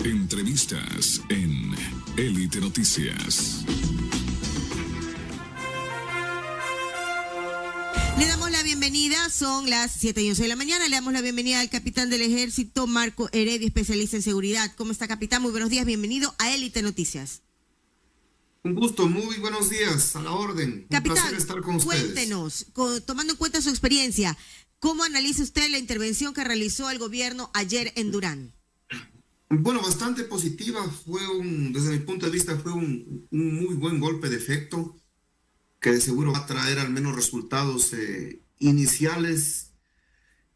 Entrevistas en Élite Noticias. Le damos la bienvenida, son las 7:11 de la mañana, le damos la bienvenida al capitán del ejército, Marco Heredia, especialista en seguridad. ¿Cómo está, capitán? Muy buenos días, bienvenido a Élite Noticias. Un gusto, muy buenos días, a la orden. Capitán, un placer estar con ustedes. Cuéntenos, tomando en cuenta su experiencia, ¿cómo analiza usted la intervención que realizó el gobierno ayer en Durán? Bueno, bastante positiva, desde mi punto de vista fue un muy buen golpe de efecto, que de seguro va a traer al menos resultados iniciales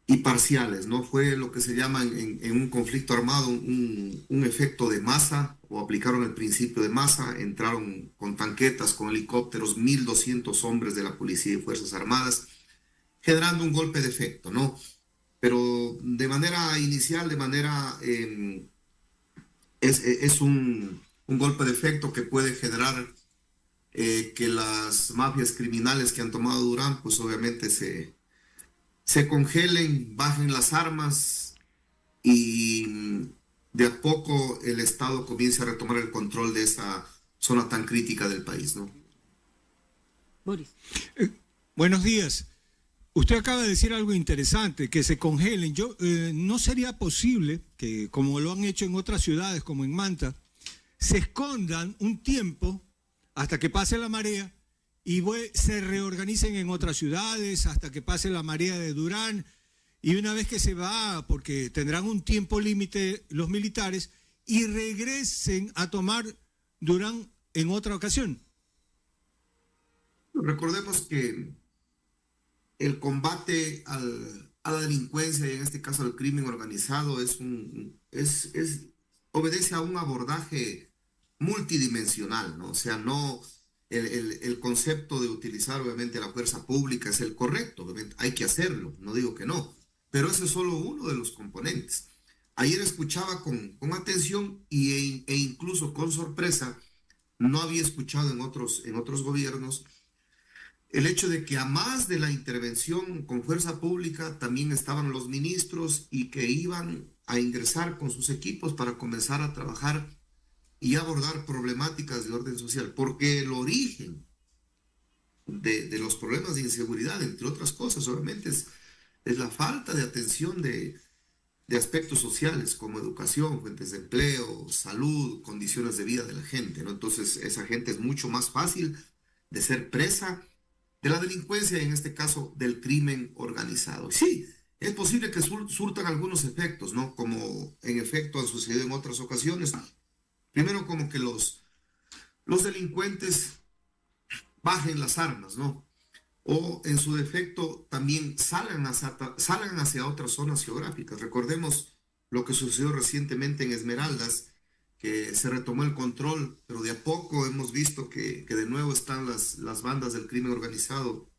y parciales. No fue lo que se llama en un conflicto armado un efecto de masa, o aplicaron el principio de masa, entraron con tanquetas, con helicópteros, 1,200 hombres de la policía y Fuerzas Armadas, generando un golpe de efecto, ¿no? Pero de manera inicial, es un golpe de efecto que puede generar que las mafias criminales que han tomado Durán, pues obviamente se congelen, bajen las armas y de a poco el Estado comienza a retomar el control de esa zona tan crítica del país, ¿no? Boris. Buenos días. Usted acaba de decir algo interesante, que se congelen. ¿No sería posible que, como lo han hecho en otras ciudades, como en Manta, se escondan un tiempo hasta que pase la marea y se reorganicen en otras ciudades hasta que pase la marea de Durán? Y una vez que se va, porque tendrán un tiempo límite los militares, y regresen a tomar Durán en otra ocasión. Recordemos que el combate a la delincuencia, y en este caso al crimen organizado, obedece a un abordaje multidimensional, ¿no? O sea, no el concepto de utilizar obviamente la fuerza pública es el correcto, obviamente hay que hacerlo, no digo que no, pero ese es solo uno de los componentes. Ayer escuchaba con atención e incluso con sorpresa, no había escuchado en otros gobiernos, el hecho de que a más de la intervención con fuerza pública también estaban los ministros y que iban a ingresar con sus equipos para comenzar a trabajar y abordar problemáticas de orden social, porque el origen de los problemas de inseguridad, entre otras cosas, obviamente es la falta de atención de aspectos sociales como educación, fuentes de empleo, salud, condiciones de vida de la gente, ¿no? Entonces esa gente es mucho más fácil de ser presa de la delincuencia y en este caso del crimen organizado. Sí, es posible que surtan algunos efectos, ¿no? Como en efecto han sucedido en otras ocasiones. Primero, como que los delincuentes bajen las armas, ¿no? O en su defecto también salgan hacia otras zonas geográficas. Recordemos lo que sucedió recientemente en Esmeraldas, que se retomó el control, pero de a poco hemos visto que de nuevo están las bandas del crimen organizado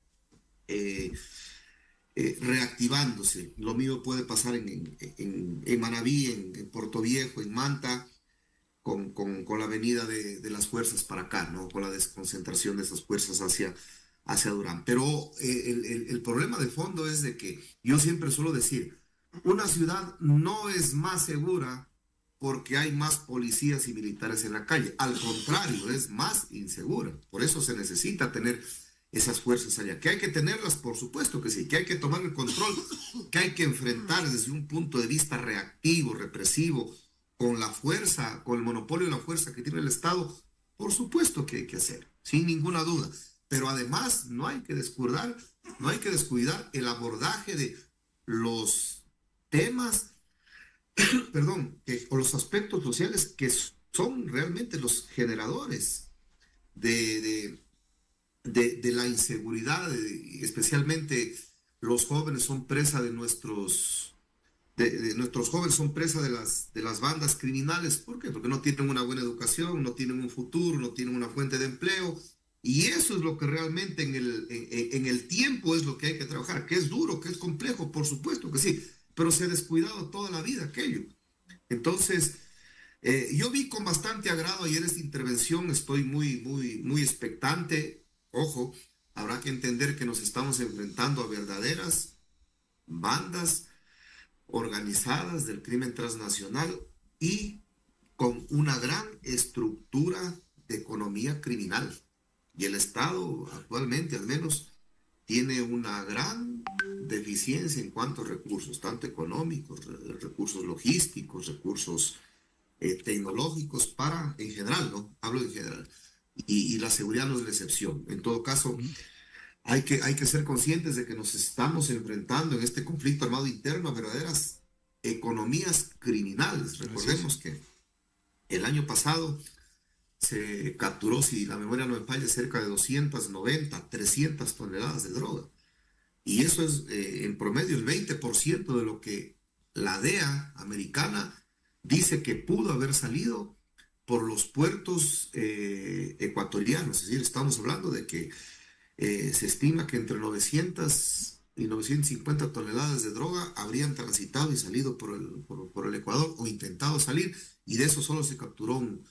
reactivándose. Lo mismo puede pasar en Manabí, en Puerto Viejo, en Manta, con la venida de las fuerzas para acá, ¿no? Con la desconcentración de esas fuerzas hacia Durán. Pero el problema de fondo es de que yo siempre suelo decir, una ciudad no es más segura porque hay más policías y militares en la calle. Al contrario, es más insegura. Por eso se necesita tener esas fuerzas allá. Que hay que tenerlas, por supuesto que sí. Que hay que tomar el control, que hay que enfrentar desde un punto de vista reactivo, represivo, con la fuerza, con el monopolio de la fuerza que tiene el Estado. Por supuesto que hay que hacer, sin ninguna duda. Pero además no hay que descuidar el abordaje de los temas o los aspectos sociales que son realmente los generadores de la inseguridad, especialmente los jóvenes son presa de nuestros jóvenes son presa de las bandas criminales. ¿Por qué? Porque no tienen una buena educación, no tienen un futuro, no tienen una fuente de empleo, y eso es lo que realmente en el tiempo es lo que hay que trabajar, que es duro, que es complejo, por supuesto que sí, pero se ha descuidado toda la vida aquello. Entonces, yo vi con bastante agrado ayer esta intervención, estoy muy expectante. Ojo, habrá que entender que nos estamos enfrentando a verdaderas bandas organizadas del crimen transnacional y con una gran estructura de economía criminal. Y el Estado actualmente, al menos, tiene una gran deficiencia en cuanto a recursos, tanto económicos, recursos logísticos, recursos tecnológicos en general, ¿no? Hablo en general. Y la seguridad no es la excepción. En todo caso, hay que ser conscientes de que nos estamos enfrentando en este conflicto armado interno a verdaderas economías criminales. Recordemos que el año pasado se capturó, si la memoria no me falla, cerca de 290, 300 toneladas de droga. Y eso es en promedio el 20% de lo que la DEA americana dice que pudo haber salido por los puertos ecuatorianos. Es decir, estamos hablando de que se estima que entre 900 y 950 toneladas de droga habrían transitado y salido por el Ecuador o intentado salir, y de eso solo se capturó un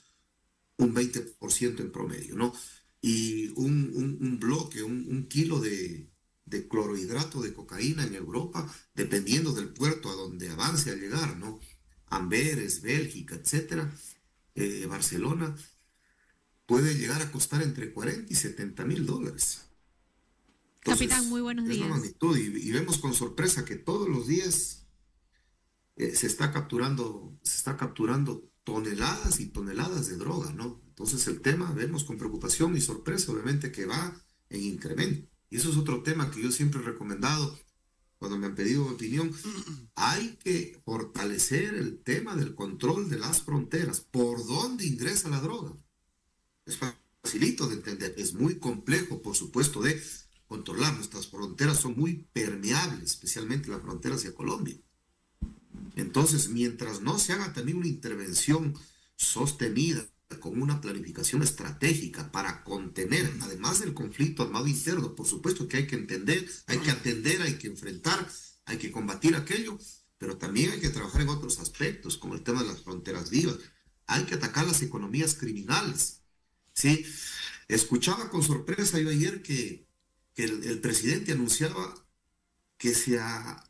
20% en promedio, ¿no? Y un bloque, un kilo de clorhidrato de cocaína en Europa, dependiendo del puerto a donde avance a llegar, ¿no? Amberes, Bélgica, etcétera, Barcelona, puede llegar a costar entre 40 y 70 mil dólares. Entonces, Capitán, muy buenos días. Es la magnitud, y vemos con sorpresa que todos los días se está capturando toneladas y toneladas de droga, ¿no? Entonces el tema, vemos con preocupación y sorpresa, obviamente, que va en incremento. Y eso es otro tema que yo siempre he recomendado cuando me han pedido opinión. Hay que fortalecer el tema del control de las fronteras. ¿Por dónde ingresa la droga? Es facilito de entender, es muy complejo, por supuesto, de controlar. Nuestras fronteras son muy permeables, especialmente la frontera hacia Colombia. Entonces, mientras no se haga también una intervención sostenida con una planificación estratégica para contener, además del conflicto armado interno, por supuesto que hay que entender, hay que atender, hay que enfrentar, hay que combatir aquello, pero también hay que trabajar en otros aspectos, como el tema de las fronteras vivas. Hay que atacar las economías criminales, ¿sí? Escuchaba con sorpresa yo ayer que el presidente anunciaba que se ha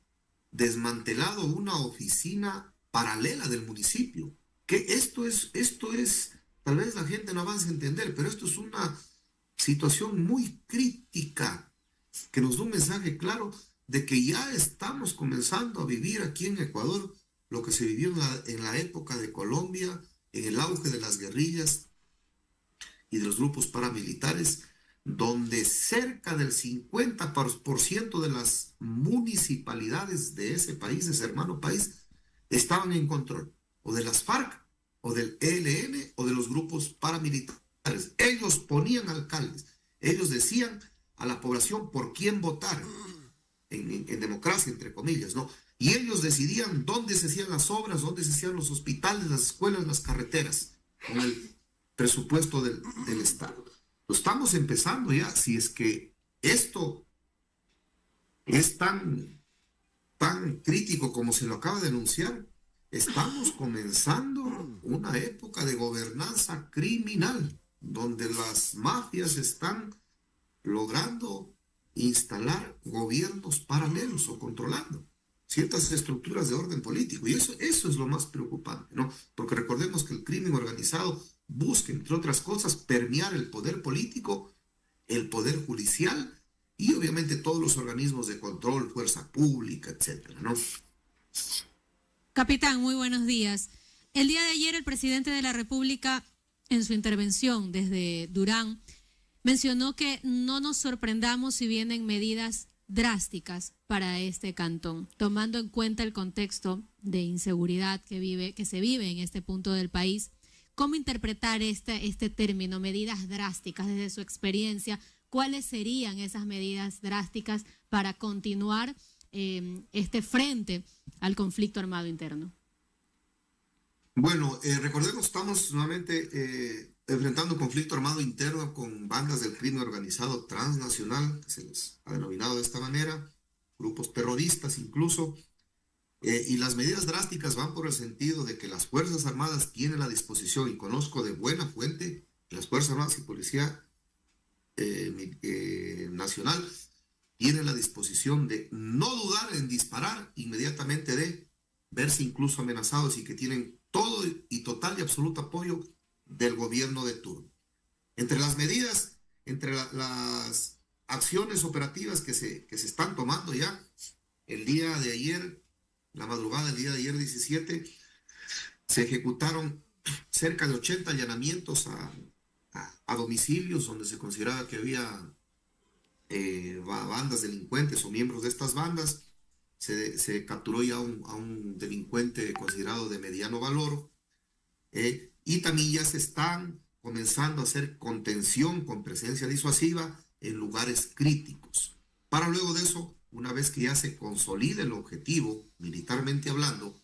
desmantelado una oficina paralela del municipio. Que esto es, tal vez la gente no avance a entender, pero esto es una situación muy crítica que nos da un mensaje claro de que ya estamos comenzando a vivir aquí en Ecuador lo que se vivió en la época de Colombia, en el auge de las guerrillas y de los grupos paramilitares, donde cerca del 50% de las municipalidades de ese país, de ese hermano país, estaban en control, o de las FARC, o del ELN, o de los grupos paramilitares. Ellos ponían alcaldes, ellos decían a la población por quién votar, en democracia, entre comillas, ¿no? Y ellos decidían dónde se hacían las obras, dónde se hacían los hospitales, las escuelas, las carreteras, con el presupuesto del Estado. Lo estamos empezando ya. Si es que esto es tan crítico como se lo acaba de anunciar, estamos comenzando una época de gobernanza criminal, donde las mafias están logrando instalar gobiernos paralelos o controlando ciertas estructuras de orden político. Y eso es lo más preocupante, ¿no? Porque recordemos que el crimen organizado busca, entre otras cosas, permear el poder político, el poder judicial y obviamente todos los organismos de control, fuerza pública, etcétera, ¿no? Capitán, muy buenos días. El día de ayer el presidente de la República, en su intervención desde Durán, mencionó que no nos sorprendamos si vienen medidas drásticas para este cantón, tomando en cuenta el contexto de inseguridad que se vive en este punto del país. ¿Cómo interpretar este término, medidas drásticas, desde su experiencia? ¿Cuáles serían esas medidas drásticas para continuar este frente al conflicto armado interno? Bueno, recordemos, estamos nuevamente enfrentando un conflicto armado interno con bandas del crimen organizado transnacional, que se les ha denominado de esta manera, grupos terroristas incluso, y las medidas drásticas van por el sentido de que las Fuerzas Armadas tienen la disposición, y conozco de buena fuente, las Fuerzas Armadas y Policía Nacional tienen la disposición de no dudar en disparar inmediatamente de verse incluso amenazados y que tienen todo y total y absoluto apoyo del gobierno de turno. Entre las medidas, entre las acciones operativas que se están tomando ya, el día de ayer, la madrugada del día de ayer 17, se ejecutaron cerca de 80 allanamientos a domicilios donde se consideraba que había bandas delincuentes o miembros de estas bandas. Se capturó ya a un delincuente considerado de mediano valor, y también ya se están comenzando a hacer contención con presencia disuasiva en lugares críticos. Para luego de eso, una vez que ya se consolide el objetivo, militarmente hablando,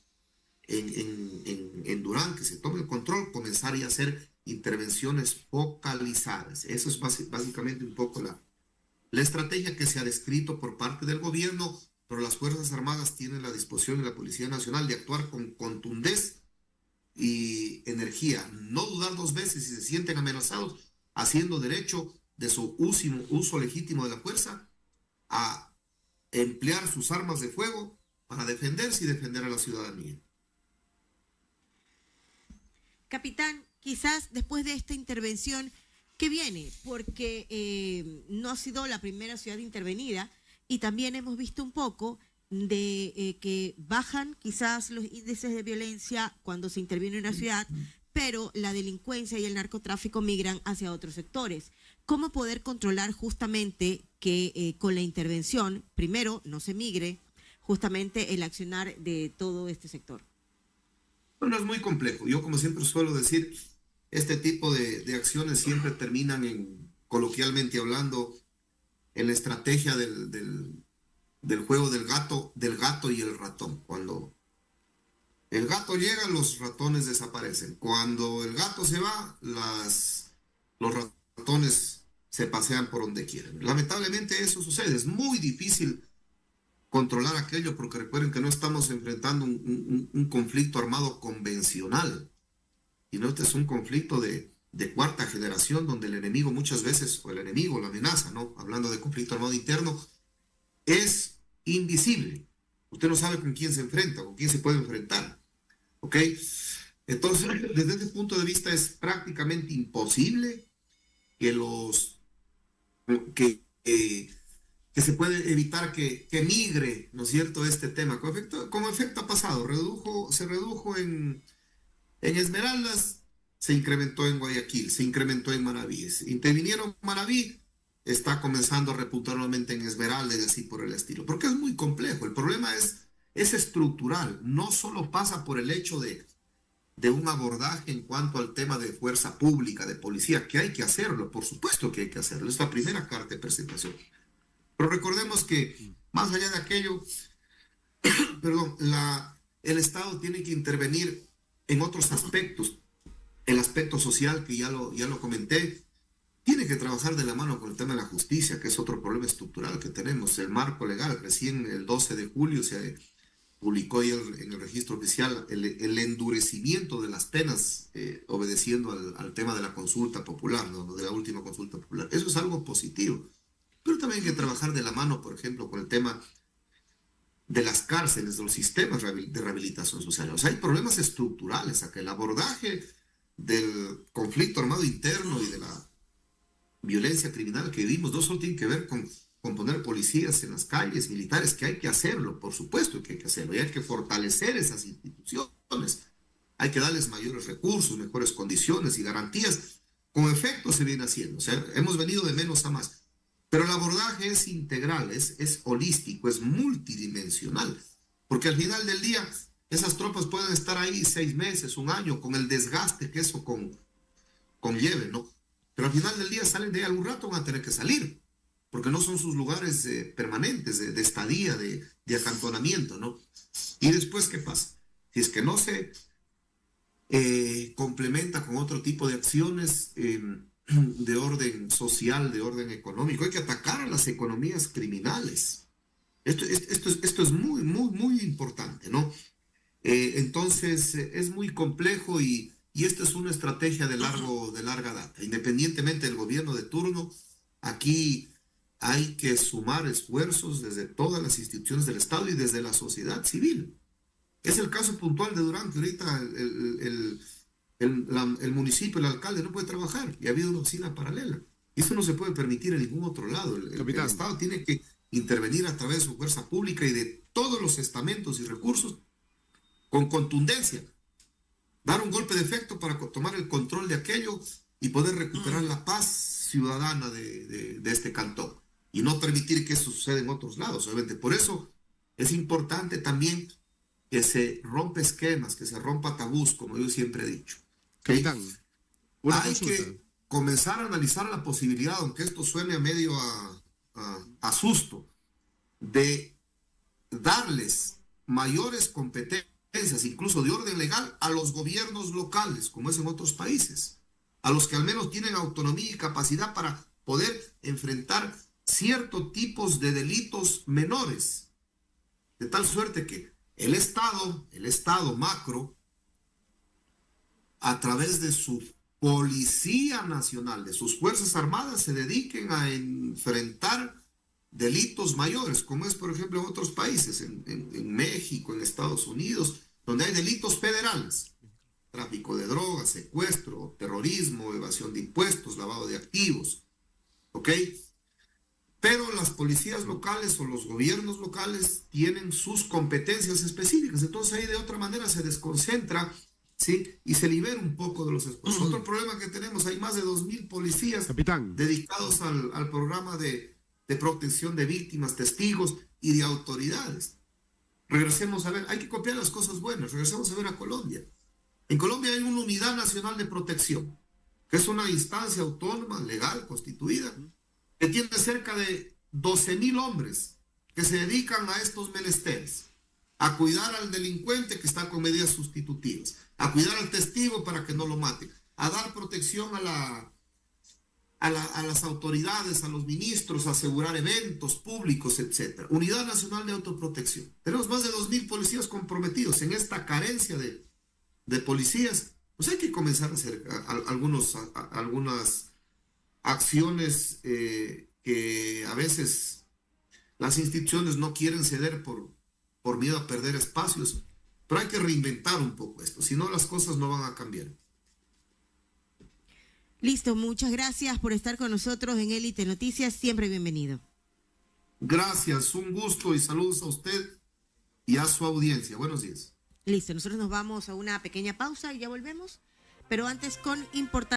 en Durán, que se tome el control, comenzar ya a hacer intervenciones focalizadas. Eso es básicamente un poco la estrategia que se ha descrito por parte del gobierno, pero las Fuerzas Armadas tienen la disposición y la Policía Nacional de actuar con contundencia y energía, no dudar dos veces si se sienten amenazados, haciendo derecho de su uso legítimo de la fuerza a emplear sus armas de fuego para defenderse y defender a la ciudadanía. Capitán, quizás después de esta intervención, ¿qué viene? Porque no ha sido la primera ciudad intervenida y también hemos visto un poco de que bajan quizás los índices de violencia cuando se interviene en una ciudad, pero la delincuencia y el narcotráfico migran hacia otros sectores. ¿Cómo poder controlar justamente que con la intervención, primero, no se migre justamente el accionar de todo este sector? Bueno, es muy complejo. Yo, como siempre suelo decir, este tipo de acciones siempre terminan coloquialmente hablando, en la estrategia del juego del gato y el ratón. Cuando el gato llega, los ratones desaparecen. Cuando el gato se va, los ratones se pasean por donde quieren. Lamentablemente eso sucede. Es muy difícil controlar aquello porque recuerden que no estamos enfrentando un conflicto armado convencional, sino este es un conflicto de cuarta generación donde el enemigo muchas veces, o el enemigo, la amenaza, ¿no? Hablando de conflicto armado interno, es invisible. Usted no sabe con quién se enfrenta, con quién se puede enfrentar. ¿Ok? Entonces, desde ese punto de vista es prácticamente imposible que se puede evitar que migre, ¿no es cierto?, este tema. Como efecto ha pasado, se redujo en Esmeraldas, se incrementó en Guayaquil, se incrementó en Manaví. Intervinieron Manaví, está comenzando a repuntar nuevamente en Esmeraldas y así por el estilo. Porque es muy complejo. El problema es estructural. No solo pasa por el hecho de un abordaje en cuanto al tema de fuerza pública, de policía, que hay que hacerlo, por supuesto que hay que hacerlo. Es la primera carta de presentación. Pero recordemos que más allá de aquello, perdón, el Estado tiene que intervenir en otros aspectos. El aspecto social, que ya lo comenté, tiene que trabajar de la mano con el tema de la justicia, que es otro problema estructural que tenemos. El marco legal, recién el 12 de julio se publicó en el registro oficial el endurecimiento de las penas, obedeciendo al tema de la consulta popular, ¿no? De la última consulta popular. Eso es algo positivo. Pero también hay que trabajar de la mano, por ejemplo, con el tema de las cárceles, de los sistemas de rehabilitación social. O sea, hay problemas estructurales a que el abordaje del conflicto armado interno y de la violencia criminal que vivimos no solo tiene que ver con poner policías en las calles, militares, que hay que hacerlo, por supuesto que hay que hacerlo, y hay que fortalecer esas instituciones, hay que darles mayores recursos, mejores condiciones y garantías. Con efecto se viene haciendo, o sea, hemos venido de menos a más. Pero el abordaje es integral, es holístico, es multidimensional, porque al final del día esas tropas pueden estar ahí 6 meses, 1 año, con el desgaste que eso conlleve, ¿no? Pero al final del día salen de ahí algún rato, van a tener que salir, porque no son sus lugares permanentes, de estadía, de acantonamiento, ¿no? Y después, ¿qué pasa? Si es que no se complementa con otro tipo de acciones de orden social, de orden económico, hay que atacar a las economías criminales. Esto es muy, muy, muy importante, ¿no? Entonces, es muy complejo y esta es una estrategia de larga data. Independientemente del gobierno de turno, aquí ha hay que sumar esfuerzos desde todas las instituciones del Estado y desde la sociedad civil. Es el caso puntual de Durán, que ahorita el municipio, el alcalde no puede trabajar y ha habido una oficina paralela. Eso no se puede permitir en ningún otro lado. El Estado tiene que intervenir a través de su fuerza pública y de todos los estamentos y recursos con contundencia. Dar un golpe de efecto para tomar el control de aquello y poder recuperar la paz ciudadana de este cantón. Y no permitir que eso suceda en otros lados, obviamente. Por eso es importante también que se rompa esquemas, que se rompa tabús, como yo siempre he dicho. Capitán, hay que comenzar a analizar la posibilidad, aunque esto suene a medio a susto, de darles mayores competencias, incluso de orden legal, a los gobiernos locales, como es en otros países, a los que al menos tienen autonomía y capacidad para poder enfrentar ciertos tipos de delitos menores, de tal suerte que el Estado macro, a través de su Policía Nacional, de sus Fuerzas Armadas, se dediquen a enfrentar delitos mayores, como es, por ejemplo, en otros países, en México, en Estados Unidos, donde hay delitos federales: tráfico de drogas, secuestro, terrorismo, evasión de impuestos, lavado de activos, ¿ok? Pero las policías locales o los gobiernos locales tienen sus competencias específicas, entonces ahí de otra manera se desconcentra, ¿sí? Y se libera un poco de los esfuerzos. Otro problema que tenemos, hay más de 2,000 policías, capitán, dedicados al programa de protección de víctimas, testigos y de autoridades. Regresemos a ver, hay que copiar las cosas buenas, regresemos a ver a Colombia. En Colombia hay una Unidad Nacional de Protección, que es una instancia autónoma, legal, constituida, que tiene cerca de 12,000 hombres que se dedican a estos menesteres, a cuidar al delincuente que está con medidas sustitutivas, a cuidar al testigo para que no lo maten, a dar protección a las autoridades, a los ministros, a asegurar eventos públicos, etc. Unidad Nacional de Autoprotección. Tenemos más de 2,000 policías comprometidos. En esta carencia de policías, pues hay que comenzar a hacer algunas acciones que a veces las instituciones no quieren ceder por miedo a perder espacios, pero hay que reinventar un poco esto, si no las cosas no van a cambiar. Listo, muchas gracias por estar con nosotros en Élite Noticias, siempre bienvenido. Gracias, un gusto y saludos a usted y a su audiencia. Buenos días. Listo, nosotros nos vamos a una pequeña pausa y ya volvemos, pero antes con importante